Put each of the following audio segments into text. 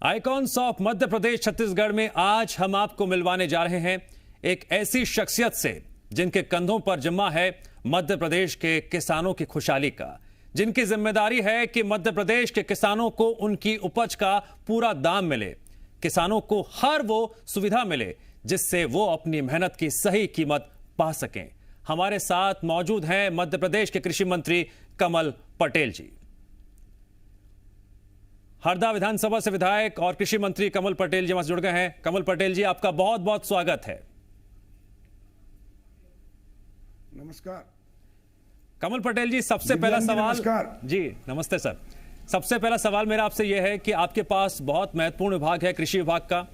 Icons of Madhya Pradesh Chhattisgarh में आज हम आपको मिलवाने जा रहे हैं एक ऐसी शख्सियत से जिनके कंधों पर जिम्मा है मध्य प्रदेश के किसानों की खुशहाली का, जिनकी जिम्मेदारी है कि मध्य प्रदेश के किसानों को उनकी उपज का पूरा दाम मिले, किसानों को हर वो सुविधा मिले जिससे वो अपनी मेहनत की सही कीमत पा सकें। हमारे साथ मौजूद हैं मध्य प्रदेश के कृषि मंत्री कमल पटेल जी। हरदा विधानसभा से विधायक और कृषि मंत्री कमल पटेल जी हमारे जुड़ गए हैं। कमल पटेल जी, आपका बहुत बहुत स्वागत है। नमस्कार कमल पटेल जी, सबसे पहला सवाल। नमस्कार जी नमस्ते सर। सबसे पहला सवाल मेरा आपसे यह है कि आपके पास बहुत महत्वपूर्ण विभाग है कृषि विभाग का।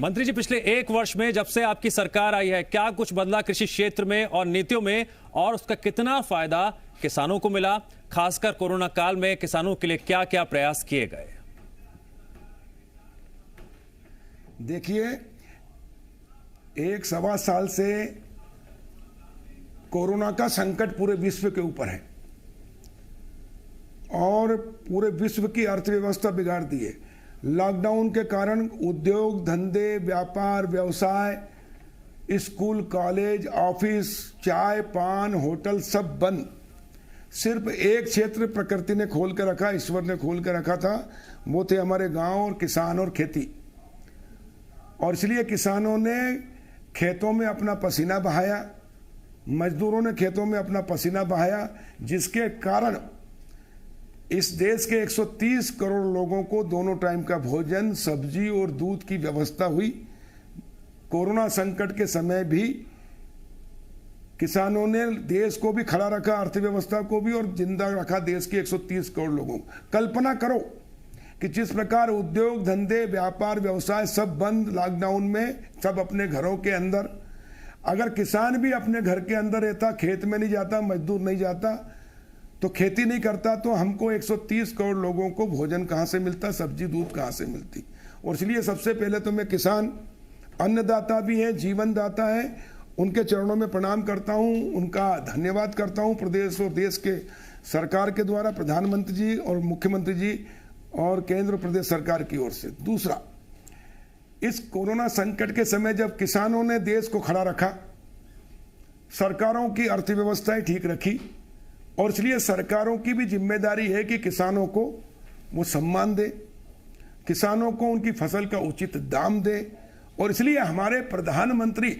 मंत्री जी, पिछले एक वर्ष में जब से आपकी सरकार आई है, क्या कुछ बदला कृषि क्षेत्र में और नीतियों में, और उसका कितना फायदा किसानों को मिला? खासकर कोरोना काल में किसानों के लिए क्या क्या प्रयास किए गए? देखिए, एक सवा साल से कोरोना का संकट पूरे विश्व के ऊपर है और पूरे विश्व की अर्थव्यवस्था बिगाड़ दी है। लॉकडाउन के कारण उद्योग धंधे, व्यापार, व्यवसाय, स्कूल, कॉलेज, ऑफिस, चाय, पान, होटल सब बंद। सिर्फ एक क्षेत्र प्रकृति ने खोल के रखा, ईश्वर ने खोल के रखा था, वो थे हमारे गांव और किसान और खेती। और इसलिए किसानों ने खेतों में अपना पसीना बहाया, मजदूरों ने खेतों में अपना पसीना बहाया, जिसके कारण इस देश के 130 करोड़ लोगों को दोनों टाइम का भोजन, सब्जी और दूध की व्यवस्था हुई। कोरोना संकट के समय भी किसानों ने देश को भी खड़ा रखा, अर्थव्यवस्था को भी, और जिंदा रखा देश के 130 करोड़ लोगों को। कल्पना करो कि जिस प्रकार उद्योग धंधे, व्यापार, व्यवसाय सब बंद लॉकडाउन में, सब अपने घरों के अंदर। अगर किसान भी अपने घर के अंदर रहता, खेत में नहीं जाता, मजदूर नहीं जाता, तो खेती नहीं करता, तो हमको 130 करोड़ लोगों को भोजन कहाँ से मिलता, सब्जी दूध कहाँ से मिलती। और इसलिए सबसे पहले तो मैं किसान अन्नदाता भी है, जीवन दाता है, उनके चरणों में प्रणाम करता हूं, उनका धन्यवाद करता हूं प्रदेश और देश के सरकार के द्वारा, प्रधानमंत्री जी और मुख्यमंत्री जी और केंद्र प्रदेश सरकार की ओर से। दूसरा, इस कोरोना संकट के समय जब किसानों ने देश को खड़ा रखा, सरकारों की अर्थव्यवस्थाएं ठीक रखी, और इसलिए सरकारों की भी जिम्मेदारी है कि किसानों को वो सम्मान दे, किसानों को उनकी फसल का उचित दाम दे। और इसलिए हमारे प्रधानमंत्री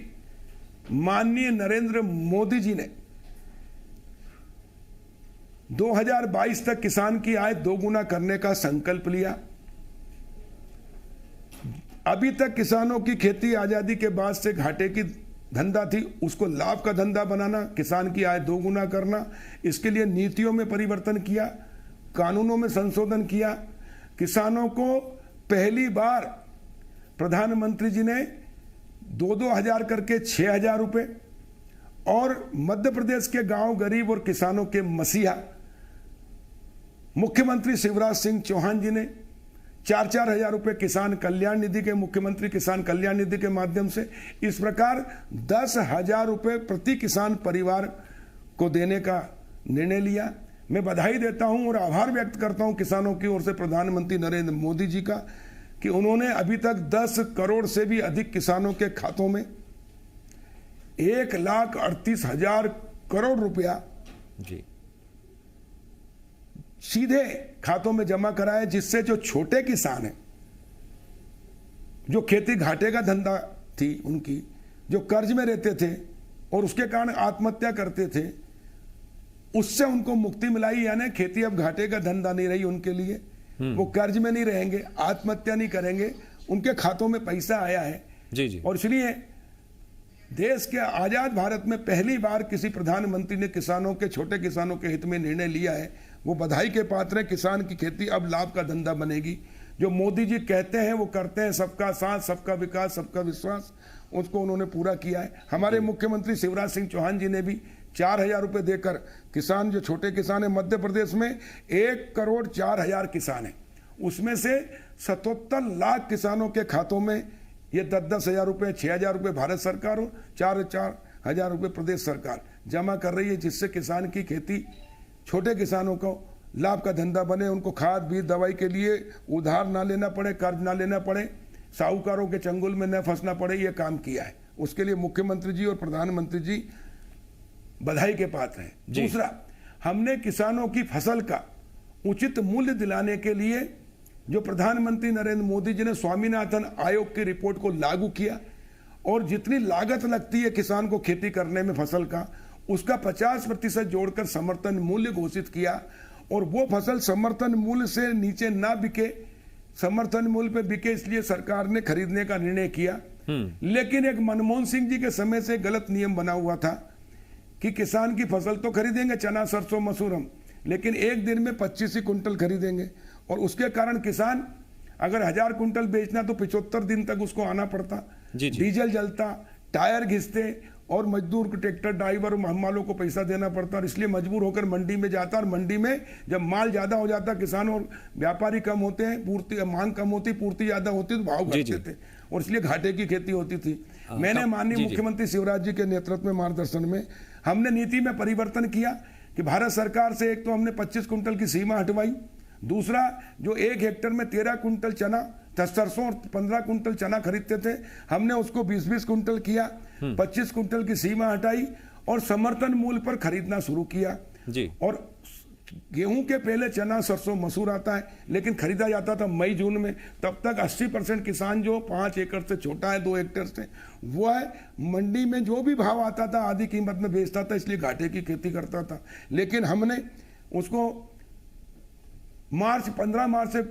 माननीय नरेंद्र मोदी जी ने 2022 तक किसान की आय दोगुना करने का संकल्प लिया। अभी तक किसानों की खेती आजादी के बाद से घाटे की धंधा थी, उसको लाभ का धंधा बनाना, किसान की आय दोगुना करना। इसके लिए नीतियों में परिवर्तन किया, कानूनों में संशोधन किया। किसानों को पहली बार प्रधानमंत्री जी ने 2-2 हजार करके 6,000 रुपए, और मध्य प्रदेश के गांव गरीब और किसानों के मसीहा मुख्यमंत्री शिवराज सिंह चौहान जी ने 4-4 हजार रुपए किसान कल्याण निधि के, मुख्यमंत्री किसान कल्याण निधि के माध्यम से, इस प्रकार 10,000 रुपए प्रति किसान परिवार को देने का निर्णय लिया। मैं बधाई देता हूं और आभार व्यक्त करता हूं किसानों की ओर से प्रधानमंत्री नरेंद्र मोदी जी का कि उन्होंने अभी तक 10 करोड़ से भी अधिक किसानों के खातों में 1,38,000 करोड़ रुपया जी सीधे खातों में जमा कराए, जिससे जो छोटे किसान हैं, जो खेती घाटे का धंधा थी उनकी, जो कर्ज में रहते थे और उसके कारण आत्महत्या करते थे, उससे उनको मुक्ति मिलाई। यानी खेती अब घाटे का धंधा नहीं रही उनके लिए, वो कर्ज में नहीं रहेंगे, आत्महत्या नहीं करेंगे, उनके खातों में पैसा आया है। जी जी। और इसलिए देश के आजाद भारत में पहली बार किसी प्रधानमंत्री ने किसानों के, छोटे किसानों के हित में निर्णय लिया है। वो बधाई के पात्र है। किसान की खेती अब लाभ का धंधा बनेगी। जो मोदी जी कहते हैं वो करते हैं, सबका साथ, सबका विकास, सबका विश्वास, उसको उन्होंने पूरा किया है। हमारे मुख्यमंत्री शिवराज सिंह चौहान जी ने भी 4,000 रुपए देकर किसान, जो छोटे किसान है मध्य प्रदेश में 1,04,000 किसान है, उसमें से 77 लाख किसानों के खातों में ये 10-10 हजार रुपए, 6,000 रुपए भारत सरकार और 4-4 हजार रुपए प्रदेश सरकार जमा कर रही है, जिससे किसान की खेती, छोटे किसानों को लाभ का धंधा बने, उनको खाद बीज दवाई के लिए उधार ना लेना पड़े, कर्ज ना लेना पड़े, साहूकारों के चंगुल में न फंसना पड़े, ये काम किया है। उसके लिए मुख्यमंत्री जी और प्रधानमंत्री जी बधाई के पात्र हैं। दूसरा, हमने किसानों की फसल का उचित मूल्य दिलाने के लिए जो प्रधानमंत्री नरेंद्र मोदी जी ने स्वामीनाथन आयोग की रिपोर्ट को लागू किया और जितनी लागत लगती है किसान को खेती करने में फसल का, उसका 50% जोड़कर समर्थन मूल्य घोषित किया और वो फसल समर्थन मूल्य से नीचे ना बिके, समर्थन मूल्य पे बिके, इसलिए सरकार ने खरीदने का निर्णय किया। लेकिन एक मनमोहन सिंह जी के समय से गलत नियम बना हुआ था कि किसान की फसल तो खरीदेंगे, चना सरसों मसूर हम, लेकिन एक दिन में 25 ही कुंटल खरीदेंगे और उसके कारण किसान अगर 1000 कुंटल बेचना तो 75 दिन तक उसको आना पड़ता, डीजल जलता, टायर घिसते और मजदूर को, ट्रैक्टर ड्राइवर और हमालों को पैसा देना पड़ता और इसलिए मजबूर होकर मंडी में जाता और मंडी में जब माल ज्यादा हो जाता, किसान और व्यापारी कम होते हैं, पूर्ति मांग कम होती, पूर्ति ज्यादा होती तो भाव घटते थे और इसलिए घाटे की खेती होती थी। मैंने माननीय मुख्यमंत्री शिवराज जी के नेतृत्व में मार्गदर्शन में हमने नीति में परिवर्तन किया कि भारत सरकार से एक तो हमने 25 कुंटल की सीमा हटवाई, दूसरा जो 1 हेक्टेयर में 13 कुंटल चना, 10 सरसों और 15 कुंटल चना खरीदते थे, हमने उसको 20-20 कुंटल किया, 25 कुंटल की सीमा हटाई और समर्थन मूल्य पर खरीदना शुरू किया जी। और गेहूं के पहले चना सरसों मसूर आता है, लेकिन खरीदा जाता था मई जून में, तब तक 80% किसान जो 5 एकड़ से छोटा है, 2 हेक्टेयर से, वो है मंडी में जो भी भाव आता था आधी कीमत में बेचता था, इसलिए घाटे की खेती करता था। लेकिन हमने उसको 15 मार्च से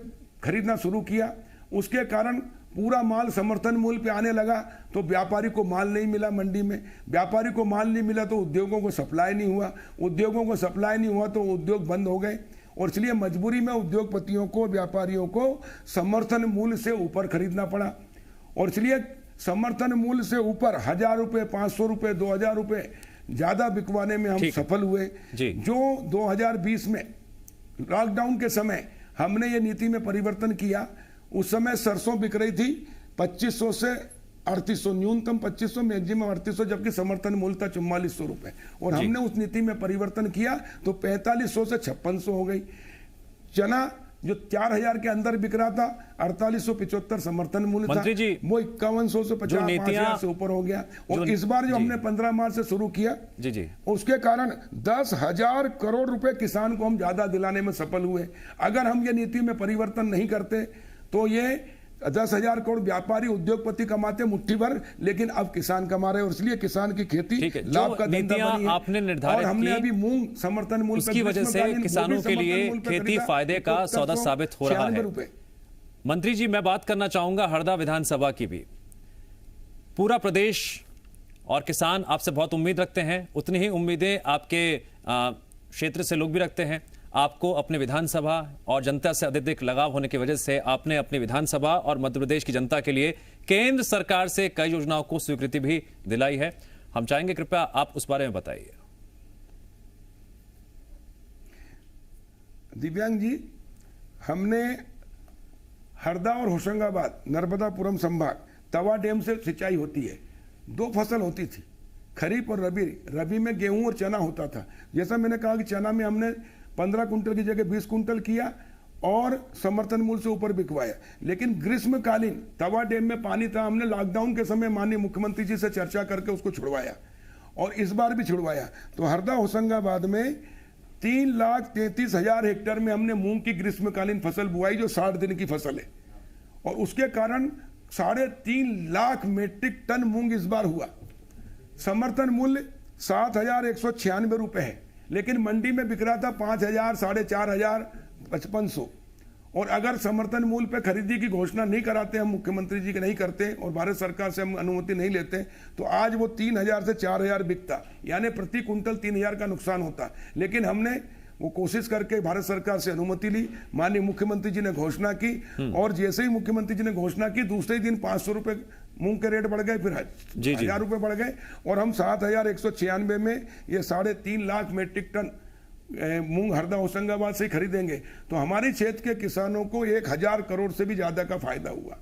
खरीदना शुरू किया, उसके कारण पूरा माल समर्थन मूल्य पे आने लगा तो व्यापारी को माल नहीं मिला मंडी में, व्यापारी को माल नहीं मिला तो उद्योगों को सप्लाई नहीं हुआ, उद्योगों को सप्लाई नहीं हुआ तो उद्योग बंद हो गए और इसलिए मजबूरी में उद्योगपतियों को, व्यापारियों को समर्थन मूल्य से ऊपर खरीदना पड़ा और इसलिए समर्थन मूल्य से ऊपर 1000 रुपये, 500 रुपये, 2000 रुपये ज्यादा बिकवाने में हम सफल हुए। जो 2020 में लॉकडाउन के समय हमने ये नीति में परिवर्तन किया, उस समय सरसों बिक रही थी 2500 से 3800, न्यूनतम 2500, मैक्सिमम 3800, जबकि समर्थन मूल्य था 4400 रुपए और हमने उस नीति में परिवर्तन किया तो 4500 से 5600 हो गई। चना जो 4000 के अंदर बिक रहा था 4875 समर्थन मूल्य था, वो 5100 से 50,000 से ऊपर हो गया। और इस बार जो हमने 15 मार्च से शुरू किया उसके कारण 10,000 करोड़ रुपए किसान को हम ज्यादा दिलाने में सफल हुए। अगर हम ये नीति में परिवर्तन नहीं करते तो ये 10,000 करोड़ व्यापारी उद्योगपति कमाते मुट्ठी भर, लेकिन अब किसान कमा रहे और इसलिए किसान की खेती लाभ का धंधा बनी है। आपने निर्धारित और हमने अभी मूंग समर्थन मूल्य उसकी वजह से किसानों के लिए खेती फायदे का सौदा साबित हो रहा है। मंत्री जी, मैं बात करना चाहूंगा हरदा विधानसभा की भी। पूरा प्रदेश और किसान आपसे बहुत उम्मीद रखते हैं, उतनी ही उम्मीदें आपके क्षेत्र से लोग भी रखते हैं। आपको अपने विधानसभा और जनता से अत्यधिक लगाव होने की वजह से आपने अपनी विधानसभा और मध्य प्रदेश की जनता के लिए केंद्र सरकार से कई योजनाओं को स्वीकृति भी दिलाई है। हम चाहेंगे कृपया आप उस बारे में बताइए। दिव्यांग जी, हमने हरदा और होशंगाबाद नर्मदापुरम संभाग तवा डैम से सिंचाई होती है। 2 फसल होती थी, खरीफ और रबी। रबी में गेहूं और चना होता था। जैसा मैंने कहा कि चना में हमने 15 कुंटल की जगह 20 कुंटल किया और समर्थन मूल्य से ऊपर बिकवाया। लेकिन ग्रीष्मकालीन तवा डैम में पानी था, हमने लॉकडाउन के समय माननीय मुख्यमंत्री जी से चर्चा करके उसको छुड़वाया और इस बार भी छुड़वाया। तो हरदा होशंगाबाद में 3,33,000 हेक्टेयर में हमने मूंग की ग्रीष्मकालीन फसल बुआई, जो 60 दिन की फसल है, और उसके कारण 3.5 लाख मीट्रिक टन मूंग इस बार हुआ। समर्थन मूल्य 7,196 रुपए है, लेकिन मंडी में बिक रहा था 5,000, 4,500, 5,500। और अगर समर्थन मूल्य पे खरीदी की घोषणा नहीं कराते, हम मुख्यमंत्री जी के नहीं करते और भारत सरकार से हम अनुमति नहीं लेते, तो आज वो 3,000 से 4,000 बिकता, यानी प्रति कुंटल 3,000 का नुकसान होता। लेकिन हमने वो कोशिश करके भारत सरकार से अनुमति ली, माननीय मुख्यमंत्री जी ने घोषणा की और जैसे ही मुख्यमंत्री जी ने घोषणा की दूसरे दिन 500 रुपए मूंग के रेट बढ़ गए, फिर 1,000 रुपए बढ़ गए और हम 7,196 में ये 3.5 लाख मीट्रिक टन मूंग हरदा होशंगाबाद से खरीदेंगे। तो हमारे क्षेत्र के किसानों को 1,000 करोड़ से भी ज्यादा का फायदा हुआ।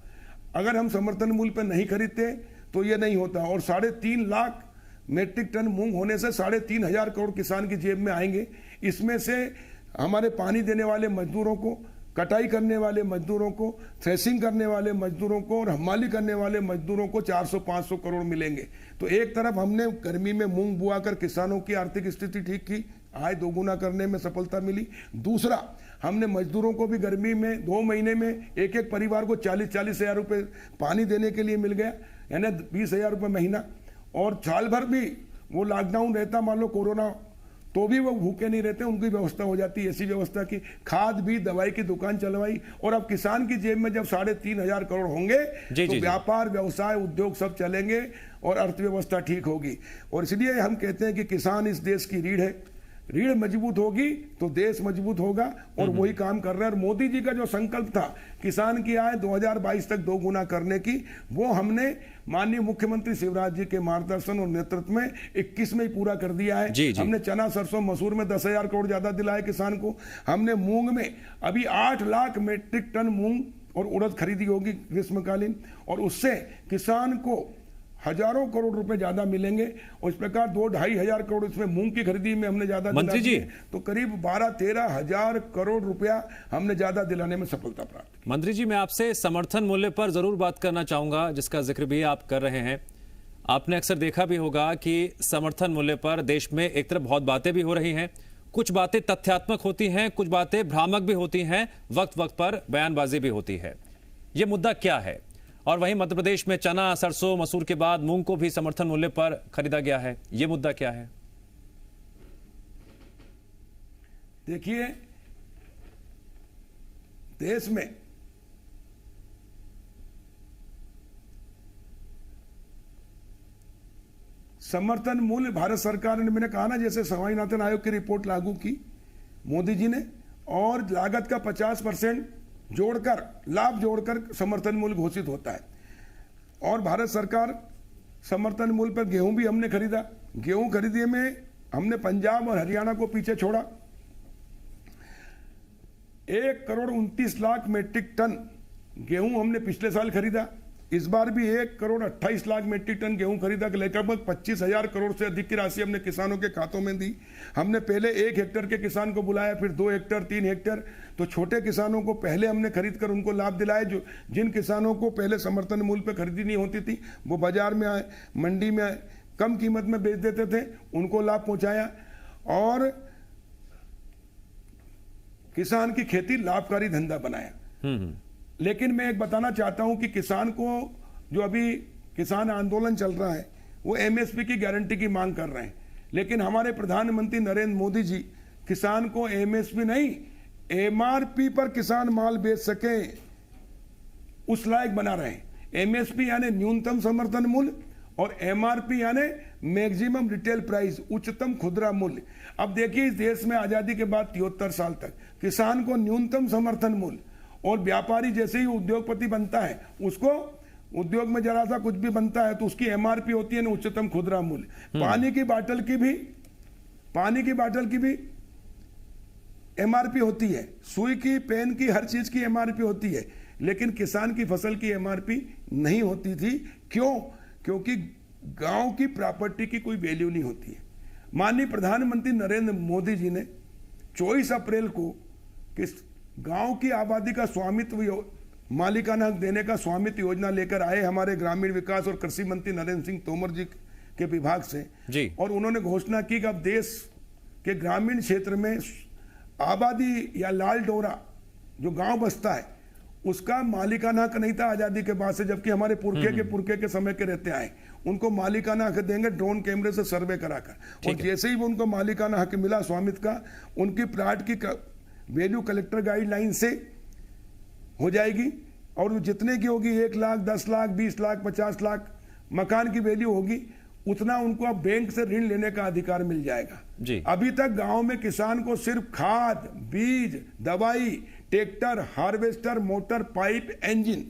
अगर हम समर्थन मूल्य पर नहीं खरीदते तो ये नहीं होता। और 3.5 लाख मीट्रिक टन मूंग होने से 3,500 करोड़ किसान की जेब में आएंगे। इसमें से हमारे पानी देने वाले मजदूरों को, कटाई करने वाले मजदूरों को, थ्रेसिंग करने वाले मजदूरों को और हमाली करने वाले मजदूरों को 400-500 करोड़ मिलेंगे। तो एक तरफ हमने गर्मी में मूंग बुआ कर किसानों की आर्थिक स्थिति ठीक की, आय दोगुना करने में सफलता मिली। दूसरा, हमने मजदूरों को भी गर्मी में 2 महीने में एक एक परिवार को 40-40 हजार रुपये पानी देने के लिए मिल गया, यानी 20 हजार रुपये महीना। और साल भर भी वो लॉकडाउन रहता, मान लो कोरोना, तो भी वो भूखे नहीं रहते, उनकी व्यवस्था हो जाती है। ऐसी व्यवस्था की, खाद भी, दवाई की दुकान चलवाई। और अब किसान की जेब में जब 3,500 करोड़ होंगे तो व्यापार, व्यवसाय, उद्योग सब चलेंगे और अर्थव्यवस्था ठीक होगी। और इसलिए हम कहते हैं कि किसान इस देश की रीढ़ है। रीढ़ मजबूत होगी तो देश मजबूत होगा, और वही काम कर रहे हैं। और मोदी जी का जो संकल्प था किसान की आय 2022 तक 2 गुना करने की, वो हमने माननीय मुख्यमंत्री शिवराज जी के मार्गदर्शन और नेतृत्व में 21 में ही पूरा कर दिया है। हमने चना, सरसों, मसूर में 10,000 करोड़ ज्यादा दिलाए किसान को। हमने मूंग में अभी 8 लाख मीट्रिक टन मूंग और उड़द खरीदी होगी ग्रीष्मकालीन, और उससे किसान को हजारों करोड़ रुपए ज्यादा मिलेंगे। और इस प्रकार 2-2.5 हजार करोड़ इसमें मूंग की खरीदी में हमने ज्यादा मंत्री जी, तो करीब 12-13 हजार करोड़ रुपया हमने ज्यादा दिलाने में सफलता प्राप्त की। मंत्री जी, मैं आपसे समर्थन मूल्य पर जरूर बात करना चाहूंगा, जिसका जिक्र भी आप कर रहे हैं। आपने अक्सर देखा भी होगा कि समर्थन मूल्य पर देश में एक तरफ बहुत बातें भी हो रही हैं, कुछ बातें तथ्यात्मक होती हैं, कुछ बातें भ्रामक भी होती हैं, वक्त वक्त पर बयानबाजी भी होती है। ये मुद्दा क्या है? और वहीं मध्य प्रदेश में चना, सरसों, मसूर के बाद मूंग को भी समर्थन मूल्य पर खरीदा गया है। यह मुद्दा क्या है? देखिए, देश में समर्थन मूल्य भारत सरकार ने, मैंने कहा ना, जैसे स्वामीनाथन आयोग की रिपोर्ट लागू की मोदी जी ने, और लागत का 50% जोड़कर, लाभ जोड़कर समर्थन मूल्य घोषित होता है। और भारत सरकार समर्थन मूल्य पर गेहूं भी हमने खरीदा। गेहूं खरीदने में हमने पंजाब और हरियाणा को पीछे छोड़ा। 1,29,00,000 मीट्रिक टन गेहूं हमने पिछले साल खरीदा। इस बार भी 1,28,00,000 मीट्रिक टन गेहूं खरीदा। लगभग 25,000 करोड़ से अधिक की राशि हमने किसानों के खातों में दी। हमने पहले 1 हेक्टेयर के किसान को बुलाया, फिर 2 हेक्टेयर, 3 हेक्टेयर। तो छोटे किसानों को पहले हमने खरीद कर उनको लाभ दिलाए। जो जिन किसानों को पहले समर्थन मूल्य पर खरीदी नहीं होती थी, वो बाजार में आए, मंडी में कम कीमत में बेच देते थे, उनको लाभ पहुंचाया। और किसान की खेती लाभकारी धंधा बनाया। लेकिन मैं एक बताना चाहता हूं कि किसान को, जो अभी किसान आंदोलन चल रहा है, वो एमएसपी की गारंटी की मांग कर रहे हैं। लेकिन हमारे प्रधानमंत्री नरेंद्र मोदी जी किसान को एमएसपी नहीं, एमआरपी पर किसान माल बेच सके उस लायक बना रहे हैं। एमएसपी यानी न्यूनतम समर्थन मूल्य, और एमआरपी यानी मैक्सिमम रिटेल प्राइस, उच्चतम खुदरा मूल्य। अब देखिए, इस देश में आजादी के बाद 73 साल तक किसान को न्यूनतम समर्थन मूल्य, और व्यापारी जैसे ही उद्योगपति बनता है, उसको उद्योग में जरा सा कुछ भी बनता है तो उसकी एमआरपी होती है ना, उच्चतम खुदरा मूल्य। पानी की बाटल की भी एमआरपी होती है, सुई की, पेन की, हर चीज की एमआरपी होती है। लेकिन किसान की फसल की एमआरपी नहीं होती थी। क्यों? क्योंकि गांव की प्रॉपर्टी की कोई वैल्यू नहीं होती है। माननीय प्रधानमंत्री नरेंद्र मोदी जी ने 24 अप्रैल को किस गांव की आबादी का स्वामित्व, मालिकाना हक देने का स्वामित्व योजना लेकर आए हमारे ग्रामीण विकास और कृषि मंत्री नरेंद्र सिंह तोमर जी के विभाग से जी। और उन्होंने घोषणा की कि अब देश के ग्रामीण क्षेत्र में आबादी या लाल डोरा जो गांव बसता है, उसका मालिकाना हक नहीं था आजादी के बाद से, जबकि हमारे पुरखे के समय के रहते आए। उनको मालिकाना हक देंगे ड्रोन कैमरे से सर्वे कराकर। और जैसे ही वो उनको मालिकाना हक मिला स्वामित्व का, उनकी प्लाट की वैल्यू कलेक्टर गाइडलाइन से हो जाएगी, और जितने की होगी 1 लाख, 10 लाख, 20 लाख, 50 लाख मकान की वैल्यू होगी, उतना उनको अब बैंक से ऋण लेने का अधिकार मिल जाएगा जी। अभी तक गांव में किसान को सिर्फ खाद, बीज, दवाई, tractor, harvester, motor, pipe, engine,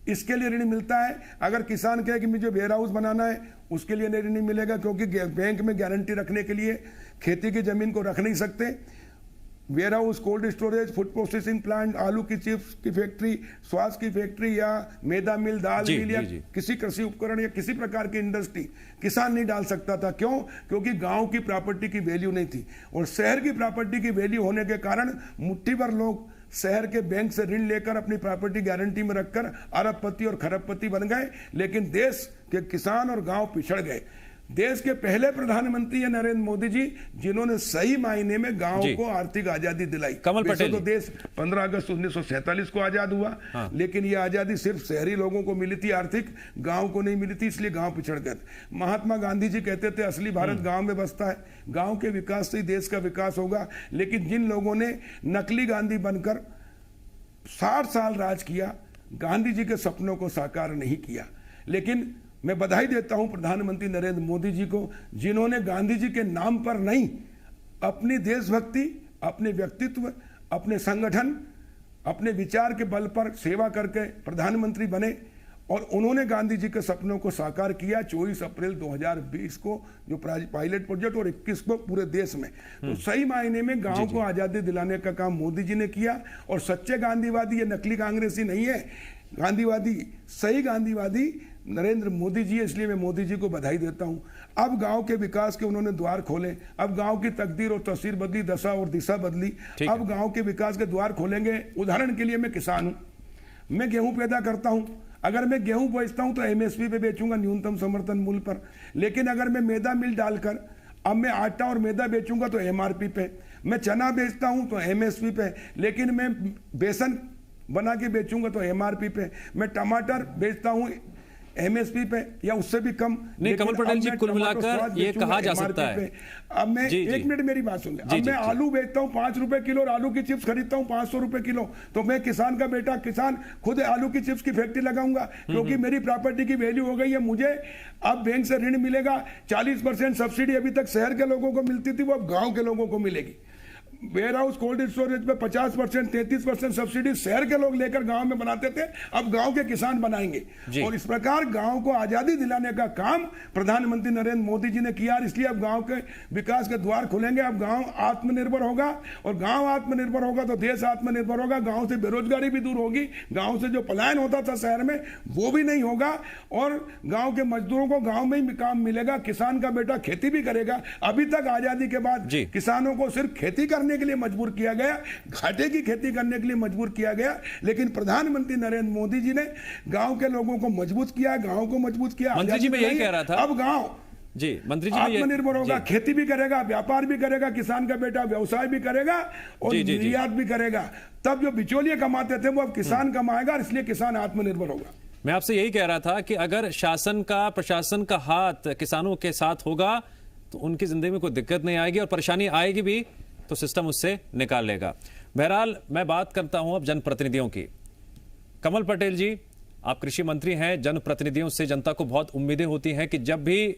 इसके लिए ऋण मिलता है। अगर किसान कहे कि मुझे वेयर हाउस बनाना है, उसके लिए ऋण नहीं मिलेगा, क्योंकि बैंक में गारंटी रखने के लिए खेती की जमीन को रख नहीं सकते। Warehouse, cold storage, food processing plant, आलू की चिप्स की फैक्ट्री, श्वास की फैक्ट्री या मैदा मिल, दाल मिल या किसी कृषि उपकरण या किसी प्रकार की इंडस्ट्री किसान नहीं डाल सकता था। क्यों? क्योंकि गांव की प्रॉपर्टी की वैल्यू नहीं थी, और शहर की प्रॉपर्टी की वैल्यू होने के कारण मुट्ठी भर लोग शहर के बैंक से ऋण लेकर अपनी प्रॉपर्टी गारंटी में रखकर अरबपति और खरबपति बन गए, लेकिन देश के किसान और गांव पिछड़ गए। देश के पहले प्रधानमंत्री है नरेंद्र मोदी जी, जिन्होंने सही मायने में गांव को आर्थिक आजादी दिलाई। कमल पटेल तो देश 15 अगस्त 1947 को आजाद हुआ, लेकिन यह आजादी सिर्फ शहरी लोगों को मिली थी, आर्थिक गांव को नहीं मिली थी, इसलिए गांव पिछड़ गए। महात्मा गांधी जी कहते थे असली भारत गांव में बसता है, गांव के विकास से ही देश का विकास होगा। लेकिन जिन लोगों ने नकली गांधी बनकर 60 साल राज किया, गांधी जी के सपनों को साकार नहीं किया। लेकिन मैं बधाई देता हूं प्रधानमंत्री नरेंद्र मोदी जी को, जिन्होंने गांधी जी के नाम पर नहीं, अपनी देशभक्ति, अपने व्यक्तित्व, अपने संगठन, अपने विचार के बल पर सेवा करके प्रधानमंत्री बने, और उन्होंने गांधी जी के सपनों को साकार किया। 24 अप्रैल 2020 को जो पायलट प्रोजेक्ट, और 21 को पूरे देश में। तो सही मायने में गांव को आजादी दिलाने का काम मोदी जी ने किया। और सच्चे गांधीवादी, ये नकली कांग्रेसी नहीं है, गांधीवादी, सही गांधीवादी नरेंद्र मोदी जी है, इसलिए मैं मोदी जी को बधाई देता हूं। अब गांव के विकास के उन्होंने द्वार खोले, अब गांव की तकदीर और तस्वीर बदली, दशा और दिशा बदली। अब गांव के विकास के द्वार खोलेंगे। उदाहरण के लिए मैं किसान हूं, मैं गेहूं पैदा करता हूं, अगर मैं गेहूं बेचता हूं तो एमएसपी पे बेचूंगा, न्यूनतम समर्थन मूल्य पर। लेकिन अगर मैं मैदा मिल डालकर अब मैं आटा और मैदा बेचूंगा तो एमआरपी पे। मैं चना बेचता हूं तो एमएसपी पे, लेकिन मैं बेसन बना के बेचूंगा तो एमआरपी पे। मैं टमाटर बेचता हूं एमएसपी पे या उससे भी कम। नहीं कमल पटेल जी, कुल मिलाकर ये कहा जा सकता है। अब मैं एक मिनट मेरी बात सुन ले। अब मैं आलू बेचता हूं 5 रुपए किलो, और आलू की चिप्स खरीदता हूं 500 रुपए किलो, तो मैं किसान का बेटा, किसान खुद आलू की चिप्स की फैक्ट्री लगाऊंगा, क्योंकि मेरी प्रॉपर्टी की वैल्यू हो गई है। मुझे अब बैंक से ऋण मिलेगा, 40% सब्सिडी अभी तक शहर के लोगों को मिलती थी, वो अब गांव के लोगों को मिलेगी। वेयर हाउस, कोल्ड स्टोरेज पे 50%, 33% सब्सिडी शहर के लोग लेकर गांव में बनाते थे, अब गांव के किसान बनाएंगे। और इस प्रकार गांव को आजादी दिलाने का काम प्रधानमंत्री नरेंद्र मोदी जी ने किया, इसलिए अब गांव के विकास के द्वार खुलेंगे। अब गांव आत्मनिर्भर होगा, और गांव आत्मनिर्भर होगा तो देश आत्मनिर्भर होगा। गांव से बेरोजगारी भी दूर होगी, गांव से जो पलायन होता था शहर में वो भी नहीं होगा, और गांव के मजदूरों को गांव में ही काम मिलेगा। किसान का बेटा खेती भी करेगा। अभी तक आजादी के बाद किसानों को सिर्फ खेती करने के लिए मजबूर किया गया, घाटे की खेती करने के लिए मजबूर किया गया, लेकिन प्रधानमंत्री नरेंद्र मोदी जी ने गांव के लोगों को मजबूत किया, गांव को मजबूत किया। मंत्री जी मैं यही कह रहा था, अब गांव जी मंत्री जी आत्मनिर्भर होगा, खेती भी करेगा, व्यापार भी करेगा, किसान का बेटा व्यवसाय भी करेगा और निर्यात भी करेगा। तब जो बिचौलिए कमाते थे वो अब किसान कमाएगा, इसलिए किसान आत्मनिर्भर होगा। मैं आपसे यही कह रहा था कि अगर शासन का, प्रशासन का हाथ किसानों के साथ होगा तो उनकी जिंदगी में कोई दिक्कत नहीं आएगी, और परेशानी आएगी भी तो सिस्टम उससे निकाल लेगा। बहरहाल मैं बात करता हूं अब जनप्रतिनिधियों की। कमल पटेल जी, आप कृषि मंत्री हैं, जनप्रतिनिधियों से जनता को बहुत उम्मीदें होती हैं कि जब भी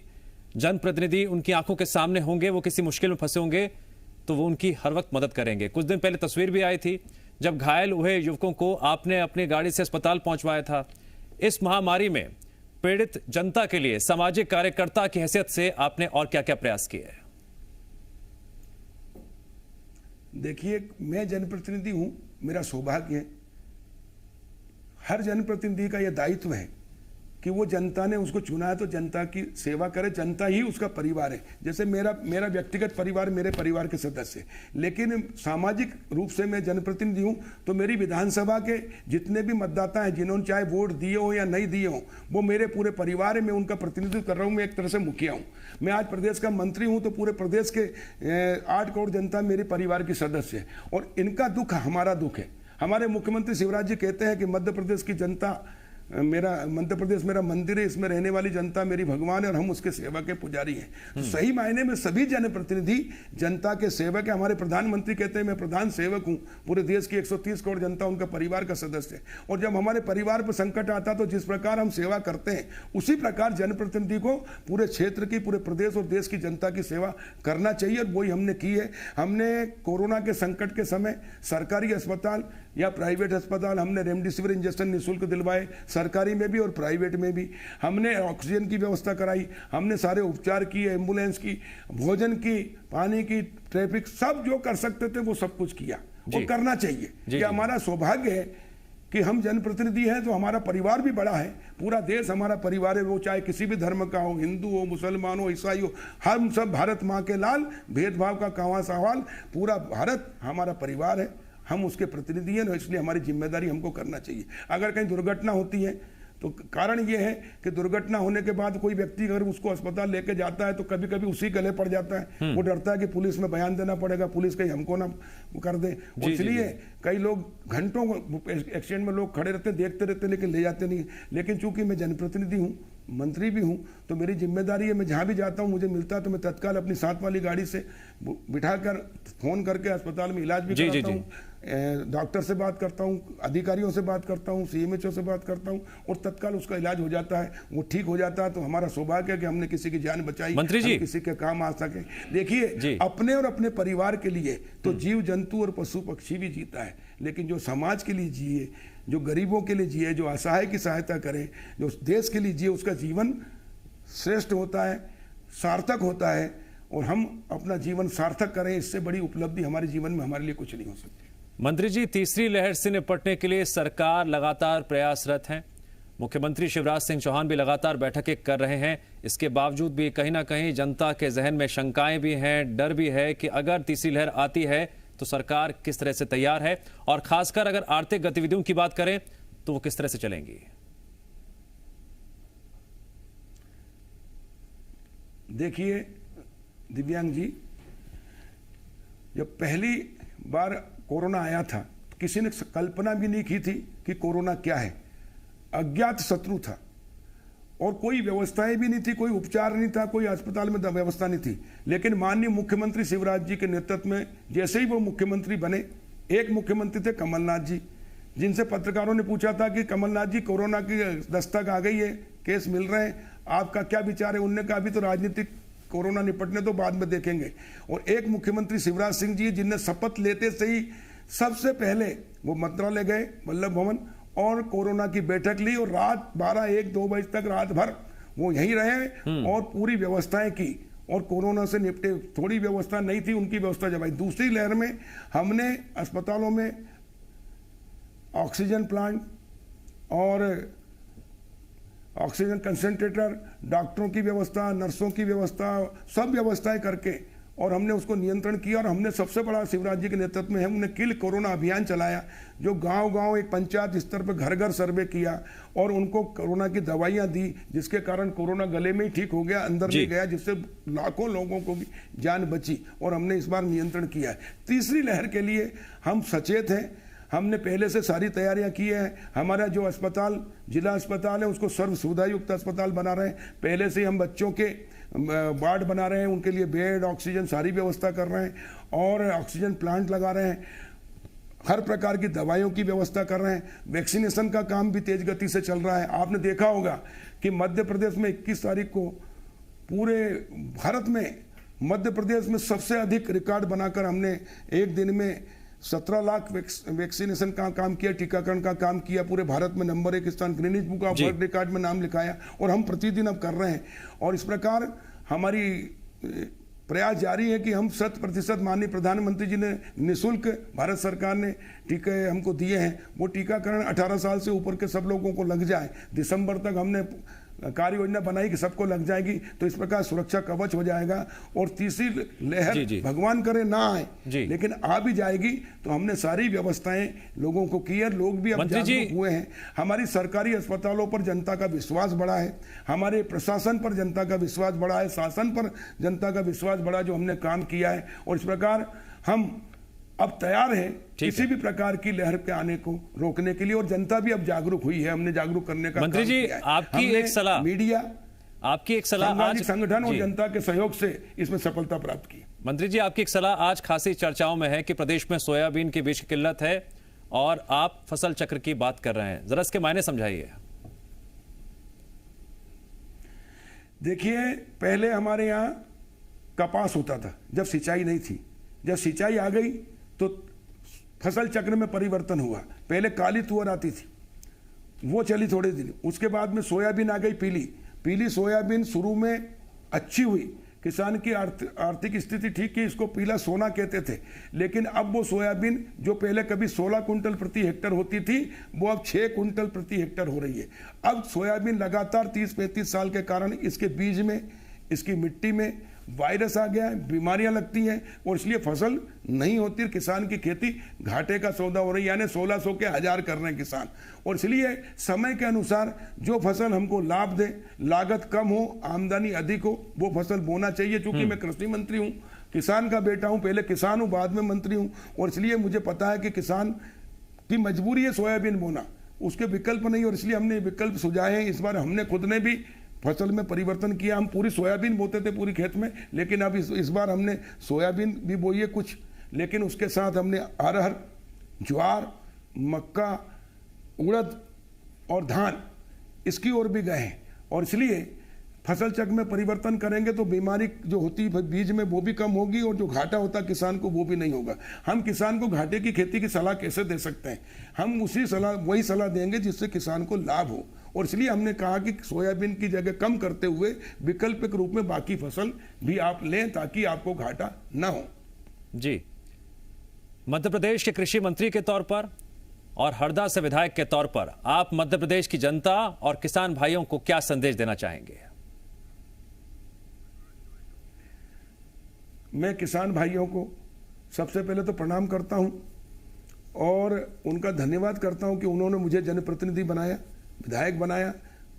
जनप्रतिनिधि उनकी आंखों के सामने होंगे, वो किसी मुश्किल में फंसे होंगे तो वो उनकी हर वक्त मदद करेंगे। कुछ दिन पहले तस्वीर भी आई थी जब घायल हुए युवकों को आपने अपनी गाड़ी से अस्पताल पहुंचवाया था। इस महामारी में पीड़ित जनता के लिए सामाजिक कार्यकर्ता की हैसियत से आपने और क्या क्या प्रयास किए हैं? देखिए, मैं जनप्रतिनिधि हूं, मेरा सौभाग्य है, हर जनप्रतिनिधि का यह दायित्व है कि वो जनता ने उसको चुना है तो जनता की सेवा करे, जनता ही उसका परिवार है। जैसे मेरा व्यक्तिगत परिवार मेरे परिवार के सदस्य, लेकिन सामाजिक रूप से मैं जनप्रतिनिधि हूं, तो मेरी विधानसभा के जितने भी मतदाता हैं, जिन्होंने चाहे वोट दिए हो या नहीं दिए हो, वो मेरे पूरे परिवार है, मैं उनका प्रतिनिधित्व कर रहा हूं। मैं एक तरह से मुखिया हूं। मैं आज प्रदेश का मंत्री हूं, तो पूरे प्रदेश के 8 करोड़ जनता मेरे परिवार की सदस्य है, और इनका दुख हमारा दुख है। हमारे मुख्यमंत्री शिवराज जी कहते हैं कि मध्य प्रदेश की जनता मध्य प्रदेश मेरा मंदिर है, इसमें रहने वाली जनता मेरी भगवान है और हम उसके सेवक के पुजारी हैं। तो सही मायने में सभी जनप्रतिनिधि जनता के सेवक है। हमारे प्रधानमंत्री कहते हैं मैं प्रधान सेवक हूं, पूरे देश की 130 करोड़ जनता उनका परिवार का सदस्य है। और जब हमारे परिवार पर संकट आता तो जिस प्रकार हम सेवा करते हैं, उसी प्रकार जनप्रतिनिधि को पूरे क्षेत्र की, पूरे प्रदेश और देश की जनता की सेवा करना चाहिए, और वही हमने की है। हमने कोरोना के संकट के समय सरकारी अस्पताल या प्राइवेट अस्पताल हमने रेमडेसिविर इंजेक्शन निःशुल्क दिलवाए, सरकारी में भी और प्राइवेट में भी। हमने ऑक्सीजन की व्यवस्था कराई, हमने सारे उपचार किए, एम्बुलेंस की, भोजन की, पानी की, ट्रैफिक, सब जो कर सकते थे वो सब कुछ किया और करना चाहिए। ये हमारा सौभाग्य है कि हम जनप्रतिनिधि हैं, तो हमारा परिवार भी बड़ा है, पूरा देश हमारा परिवार है, वो चाहे किसी भी धर्म का हो, हिंदू हो, मुसलमान हो, ईसाई हो, हम सब भारत माँ के लाल, भेदभाव का कहाँ सवाल, पूरा भारत हमारा परिवार है, हम उसके प्रतिनिधि हैं, इसलिए हमारी जिम्मेदारी हमको करना चाहिए। अगर कहीं दुर्घटना होती है तो कारण ये है कि दुर्घटना होने के बाद कोई व्यक्ति अगर उसको अस्पताल लेके जाता है तो कभी कभी उसी गले पड़ जाता है, वो डरता है कि पुलिस में बयान देना पड़ेगा, पुलिस कहीं हमको ना कर दे, इसलिए कई लोग घंटों एक्सीडेंट में लोग खड़े रहते, देखते रहते, लेकिन ले जाते नहीं। लेकिन चूंकि मैं जनप्रतिनिधि हूँ, मंत्री भी हूँ, तो मेरी जिम्मेदारी है, मैं जहाँ भी जाता हूँ, मुझे मिलता है तो मैं तत्काल अपनी साथ वाली गाड़ी से बिठाकर फोन करके अस्पताल में इलाज भी कराता हूँ, डॉक्टर से बात करता हूँ, अधिकारियों से बात करता हूँ, सीएमएचओ से बात करता हूँ, और तत्काल उसका इलाज हो जाता है, वो ठीक हो जाता है। तो हमारा सौभाग्य है कि हमने किसी की जान बचाई, मंत्री जी किसी के काम आ सके। देखिए, अपने और अपने परिवार के लिए तो जीव जंतु और पशु पक्षी भी जीता है, लेकिन जो समाज के लिए जिए, जो गरीबों के लिए जिए, जो असहाय की सहायता करे, जो देश के लिए जिए, उसका जीवन श्रेष्ठ होता है, सार्थक होता है। और हम अपना जीवन सार्थक करें, इससे बड़ी उपलब्धि हमारे जीवन में हमारे लिए कुछ नहीं हो सकती। मंत्री जी, तीसरी लहर से निपटने के लिए सरकार लगातार प्रयासरत है। मुख्यमंत्री शिवराज सिंह चौहान भी लगातार बैठकें कर रहे हैं। इसके बावजूद भी कहीं ना कहीं जनता के जहन में शंकाएं भी हैं, डर भी है कि अगर तीसरी लहर आती है तो सरकार किस तरह से तैयार है, और खासकर अगर आर्थिक गतिविधियों की बात करें तो वो किस तरह से चलेंगी। देखिए दिव्यांग जी, जब पहली बार कोरोना आया था तो किसी ने कल्पना भी नहीं की थी कि कोरोना क्या है। अज्ञात शत्रु था और कोई व्यवस्थाएं भी नहीं थी, कोई उपचार नहीं था, कोई अस्पताल में व्यवस्था नहीं थी। लेकिन माननीय मुख्यमंत्री शिवराज जी के नेतृत्व में जैसे ही वो मुख्यमंत्री बने, एक मुख्यमंत्री थे कमलनाथ जी, जिनसे पत्रकारों ने पूछा था कि कमलनाथ जी, कोरोना की दस्तक आ गई है, केस मिल रहे हैं, आपका क्या विचार है। उन्होंने कहा अभी तो राजनीतिक कोरोना निपटने तो बाद में देखेंगे। और एक मुख्यमंत्री शिवराज सिंह जी, जिनने शपथ लेते से ही सबसे पहले वो मंत्रालय गए, वल्लभ भवन, और कोरोना की बैठक ली, और रात 12-1-2 बजे तक रात भर वो यहीं रहे और पूरी व्यवस्थाएं की और कोरोना से निपटे। थोड़ी व्यवस्था नहीं थी, उनकी व्यवस्था जब आई दूसरी लहर में, हमने अस्पतालों में ऑक्सीजन प्लांट और ऑक्सीजन कंसंट्रेटर, डॉक्टरों की व्यवस्था, नर्सों की व्यवस्था, सब व्यवस्थाएं करके और हमने उसको नियंत्रण किया। और हमने सबसे बड़ा शिवराज जी के नेतृत्व में हमने किल कोरोना अभियान चलाया, जो गांव-गांव एक पंचायत स्तर पर घर-घर सर्वे किया और उनको कोरोना की दवाइयां दी, जिसके कारण कोरोना गले में ही ठीक हो गया, अंदर नहीं गया, जिससे लाखों लोगों को भी जान बची। और हमने इस बार नियंत्रण किया है। तीसरी लहर के लिए हम सचेत हैं, हमने पहले से सारी तैयारियां की हैं। हमारा जो अस्पताल, जिला अस्पताल है, उसको सर्व सुविधा युक्त अस्पताल बना रहे हैं। पहले से हम बच्चों के वार्ड बना रहे हैं, उनके लिए बेड, ऑक्सीजन, सारी व्यवस्था कर रहे हैं और ऑक्सीजन प्लांट लगा रहे हैं। हर प्रकार की दवाइयों की व्यवस्था कर रहे हैं। वैक्सीनेशन का काम भी तेज गति से चल रहा है। आपने देखा होगा कि मध्य प्रदेश में 21 तारीख को पूरे भारत में मध्य प्रदेश में सबसे अधिक रिकॉर्ड बनाकर हमने एक दिन में 17 लाख वैक्सीनेशन का काम किया, टीकाकरण का काम किया, पूरे भारत में नंबर 1 स्थान Guinness book of world record में नाम लिखाया। और हम प्रतिदिन अब कर रहे हैं और इस प्रकार हमारी प्रयास जारी है कि हम 100% माननीय प्रधानमंत्री जी ने निःशुल्क, भारत सरकार ने टीके हमको दिए हैं, वो टीकाकरण 18 साल से ऊपर के सब लोगों को लग जाए। दिसंबर तक हमने कार्य योजना बनाई कि सबको लग जाएगी, तो इस प्रकार सुरक्षा कवच हो जाएगा। और तीसरी लहर भगवान करे ना आए, लेकिन आ भी जाएगी, तो हमने सारी व्यवस्थाएं लोगों को की है। लोग भी अब जागरूक हुए हैं। हमारी सरकारी अस्पतालों पर जनता का विश्वास बढ़ा है, हमारे प्रशासन पर जनता का विश्वास बढ़ा है, शासन पर जनता का विश्वास बढ़ा, जो हमने काम किया है। और इस प्रकार हम अब तैयार हैं किसी भी प्रकार की लहर के आने को रोकने के लिए। और जनता भी अब जागरूक हुई है, हमने जागरूक करने का मंत्री जी, आपकी एक सलाह, मीडिया, आपकी एक सलाह, सामाजिक संगठन और जनता के सहयोग से इसमें सफलता प्राप्त की। मंत्री जी, आपकी एक सलाह आज खासी चर्चाओं में है कि प्रदेश में सोयाबीन के बीज की किल्लत है और आप फसल चक्र की बात कर रहे हैं, जरा इसके मायने समझाइए। देखिए, पहले हमारे यहाँ कपास होता था जब सिंचाई नहीं थी। जब सिंचाई आ गई तो फसल चक्र में परिवर्तन हुआ। पहले काली तुअर आती थी, वो चली थोड़े दिन। उसके बाद में सोयाबीन आ गई पीली। पीली सोयाबीन शुरू में अच्छी हुई, किसान की आर्थिक स्थिति ठीक की, इसको पीला सोना कहते थे। लेकिन अब वो सोयाबीन जो पहले कभी 16 कुंटल प्रति हेक्टर होती थी, वो अब 6 कुंटल प्रति हेक्टर हो रही है। अब सोयाबीन लगातार 30-35 साल के कारण इसके बीज में, इसकी मिट्टी में वायरस आ गया है, बीमारियां लगती हैं और इसलिए फसल नहीं होती। किसान की खेती घाटे का सौदा हो रही है, यानी 1600 के 1000 कर रहे हैं किसान। और इसलिए समय के अनुसार जो फसल हमको लाभ दे, लागत कम हो, आमदनी अधिक हो, वो फसल बोना चाहिए। चूंकि मैं कृषि मंत्री हूं, किसान का बेटा हूं, पहले किसान हूं, बाद में मंत्री हूं, और इसलिए मुझे पता है कि किसान की मजबूरी है सोयाबीन बोना, उसके विकल्प नहीं। और इसलिए हमने विकल्प सुझाए हैं। इस बार हमने खुद ने भी फसल में परिवर्तन किया। हम पूरी सोयाबीन बोते थे पूरी खेत में, लेकिन अब इस बार हमने सोयाबीन भी बोई है कुछ, लेकिन उसके साथ हमने अरहर, ज्वार, मक्का, उड़द और धान इसकी ओर भी गए हैं। और इसलिए फसल चक्र में परिवर्तन करेंगे तो बीमारी जो होती है बीज में वो भी कम होगी, और जो घाटा होता किसान को वो भी नहीं होगा। हम किसान को घाटे की खेती की सलाह कैसे दे सकते हैं? हम वही सलाह देंगे जिससे किसान को लाभ हो। और इसलिए हमने कहा कि सोयाबीन की जगह कम करते हुए वैकल्पिक रूप में बाकी फसल भी आप लें, ताकि आपको घाटा ना हो। जी, मध्य प्रदेश के कृषि मंत्री के तौर पर और हरदा से विधायक के तौर पर आप मध्य प्रदेश की जनता और किसान भाइयों को क्या संदेश देना चाहेंगे? मैं किसान भाइयों को सबसे पहले तो प्रणाम करता हूं और उनका धन्यवाद करता हूं कि उन्होंने मुझे जनप्रतिनिधि बनाया, विधायक बनाया,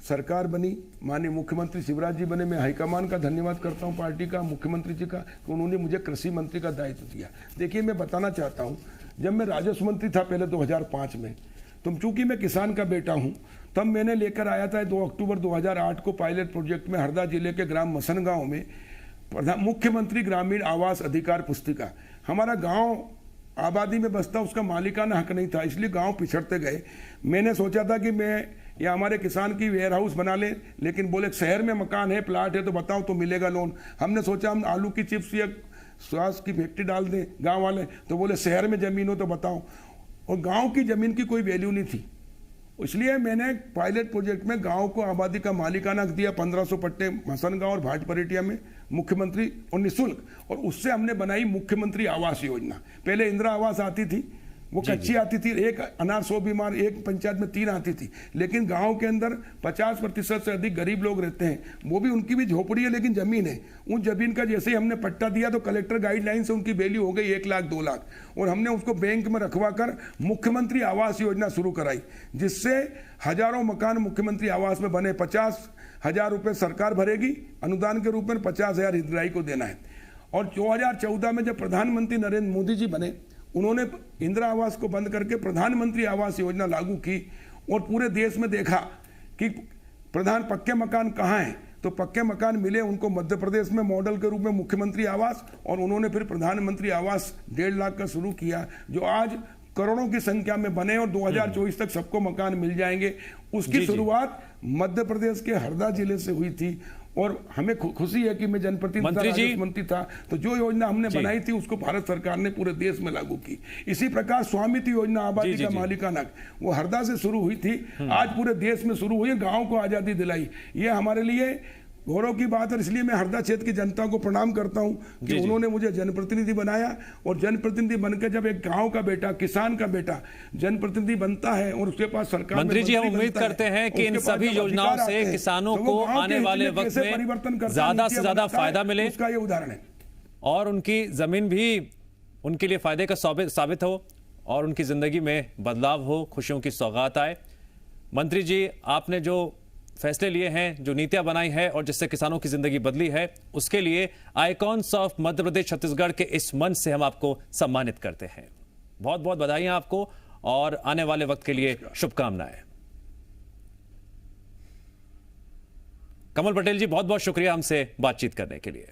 सरकार बनी, माननीय मुख्यमंत्री शिवराज जी बने। मैं हाईकमान का धन्यवाद करता हूं, पार्टी का, मुख्यमंत्री जी का, कि उन्होंने मुझे कृषि मंत्री का दायित्व दिया। देखिए, मैं बताना चाहता हूं, जब मैं राजस्व मंत्री था पहले 2005 में, तो चूंकि मैं किसान का बेटा हूं, तब मैंने लेकर आया था 2 अक्टूबर 2008 को पायलट प्रोजेक्ट में हरदा जिले के ग्राम मसन गाँव में मुख्यमंत्री ग्रामीण आवास अधिकार पुस्तिका। हमारा गाँव आबादी में बसता, उसका मालिकाना हक नहीं था, इसलिए गांव पिछड़ते गए। मैंने सोचा था कि मैं या हमारे किसान की वेयर हाउस बना लें, लेकिन बोले शहर में मकान है, प्लाट है, तो बताओ तो मिलेगा लोन। हमने सोचा हम आलू की चिप्स या श्वास की फैक्ट्री डाल दें गांव वाले, तो बोले शहर में जमीन हो तो बताओ। और गांव की जमीन की कोई वैल्यू नहीं थी, इसलिए मैंने पायलट प्रोजेक्ट में गांव को आबादी का मालिकाना दिया, 1500 पट्टे मसन गांव और भाटपरेटिया में, मुख्यमंत्री और निःशुल्क। और उससे हमने बनाई मुख्यमंत्री आवास योजना। पहले इंदिरा आवास आती थी, वो कच्ची आती थी, एक अनार 100 बीमार, एक पंचायत में 3 आती थी। लेकिन गांव के अंदर 50% से अधिक गरीब लोग रहते हैं, वो भी, उनकी भी झोपड़ी है लेकिन जमीन है। उन जमीन का जैसे ही हमने पट्टा दिया तो कलेक्टर गाइडलाइन से उनकी वैल्यू हो गई 1 लाख 2 लाख, और हमने उसको बैंक में रखवा कर मुख्यमंत्री आवास योजना शुरू कराई, जिससे हजारों मकान मुख्यमंत्री आवास में बने। 50,000 रुपये सरकार भरेगी अनुदान के रूप में, 50,000 हितग्राही को देना है। और 2014 में जब प्रधानमंत्री नरेंद्र मोदी जी बने, उन्होंने इंदिरा आवास को बंद करके प्रधानमंत्री आवास योजना लागू की, और पूरे देश में देखा कि पक्के मकान कहाँ हैं, तो पक्के मकान मिले उनको मध्य प्रदेश में मॉडल के रूप में मुख्यमंत्री आवास, और उन्होंने फिर प्रधानमंत्री आवास 1.5 लाख का शुरू किया, जो आज करोड़ों की संख्या में बने और 2024 तक सबको मकान मिल जाएंगे। उसकी शुरुआत मध्य प्रदेश के हरदा जिले से हुई थी, और हमें खुशी है कि मैं जनप्रतिनिधि मंत्री था, तो जो योजना हमने बनाई थी उसको भारत सरकार ने पूरे देश में लागू की। इसी प्रकार स्वामित्व योजना, आबादी का मालिकाना, वो हरदा से शुरू हुई थी, आज पूरे देश में शुरू हुई है, गांव को आजादी दिलाई। ये हमारे लिए गौरव की बात है। इसलिए मैं हरदा क्षेत्र की जनता को प्रणाम करता हूं कि उन्होंने मुझे जनप्रतिनिधि बनाया, और जनप्रतिनिधि बनकर जब एक गांव का बेटा, किसान का बेटा जनप्रतिनिधि बनता है और उसके पास सरकार, मंत्री जी, हम उम्मीद करते हैं कि इन सभी योजनाओं से किसानों को आने वाले वक्त में ज्यादा से ज्यादा फायदा मिले, उसका ये उदाहरण है, और उनकी जमीन भी उनके लिए फायदे का साबित हो, और उनकी जिंदगी में बदलाव हो, खुशियों की सौगात आए। मंत्री जी, आपने जो फैसले लिए हैं, जो नीतियां बनाई है और जिससे किसानों की जिंदगी बदली है, उसके लिए आइकॉन्स ऑफ मध्य प्रदेश छत्तीसगढ़ के इस मंच से हम आपको सम्मानित करते हैं। बहुत बहुत बधाइयां आपको, और आने वाले वक्त के लिए शुभकामनाएं। कमल पटेल जी, बहुत बहुत शुक्रिया हमसे बातचीत करने के लिए।